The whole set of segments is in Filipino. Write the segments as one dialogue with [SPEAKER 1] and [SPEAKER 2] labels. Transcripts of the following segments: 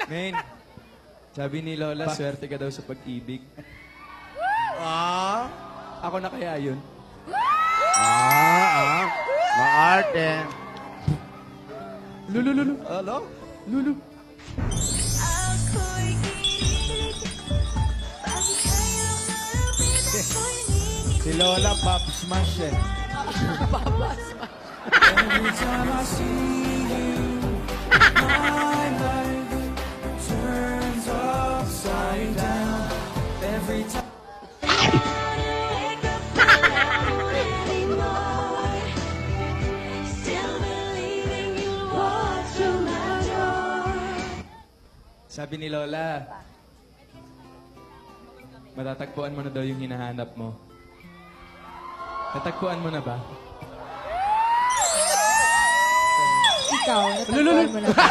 [SPEAKER 1] Men, sabi ni Lola, swerte ka daw sa pag-ibig.
[SPEAKER 2] Ah?
[SPEAKER 1] Ako na kaya yun?
[SPEAKER 3] Maarte.
[SPEAKER 1] Lulu.
[SPEAKER 2] Ano?
[SPEAKER 1] Lulu.
[SPEAKER 2] Si Lola Pop Smash eh.
[SPEAKER 1] Every time I see you, my life turns upside down. Every time. Sabi ni Lola, matatagpuan mo na daw yung hinahanap mo. Natagpuan mo na ba?
[SPEAKER 4] Ikaw, natagpuan mo na ba?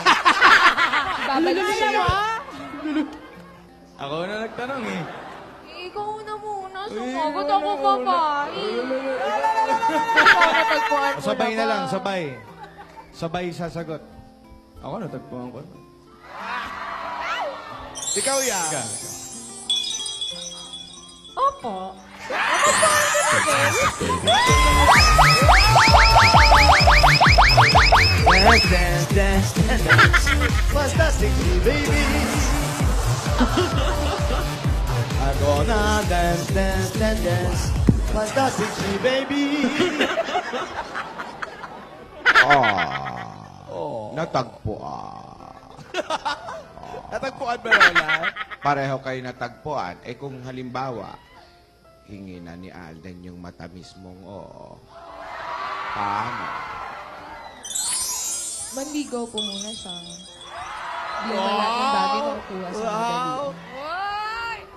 [SPEAKER 4] Babalik sa'yo.
[SPEAKER 1] Ako na nagtanong eh.
[SPEAKER 4] Ikaw na muna. Sumagot ako, babae. Ikaw, natagpuan mo
[SPEAKER 2] Sabay
[SPEAKER 4] na
[SPEAKER 2] na
[SPEAKER 4] ba?
[SPEAKER 2] lang, sabay. Sabay sasagot.
[SPEAKER 1] Ako natagpuan ko.
[SPEAKER 2] Ikaw yan.
[SPEAKER 4] Opo.
[SPEAKER 3] Dance. Fantastic, baby. I'm gonna dance. Fantastic, baby. Natagpuan.
[SPEAKER 2] Natagpuan ba, Lola?
[SPEAKER 3] Pareho kayo natagpuan. Eh kung halimbawa, hingi na ni Alden yung matamis mong oo. Paano?
[SPEAKER 4] Manligaw po muna siya. Hindi naman lahat ng bagay nakukuha sa madali.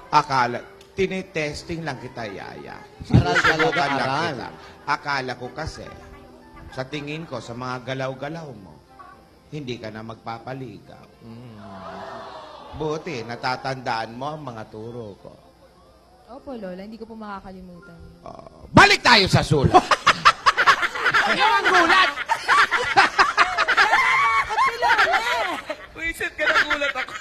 [SPEAKER 3] Akala, tinetesting lang kita, Yaya.
[SPEAKER 5] Aral talaga,
[SPEAKER 3] Sinusubukan lang
[SPEAKER 5] aral.
[SPEAKER 3] kita. Akala ko kasi, sa tingin ko, sa mga galaw-galaw mo, hindi ka na magpapaligaw. Buti, natatandaan mo ang mga turo ko.
[SPEAKER 4] Opo, Lola. Hindi ko po makakalimutan.
[SPEAKER 3] Balik tayo sa sulat.
[SPEAKER 1] Ayaw ang gulat! Wisit ka na gulat ako.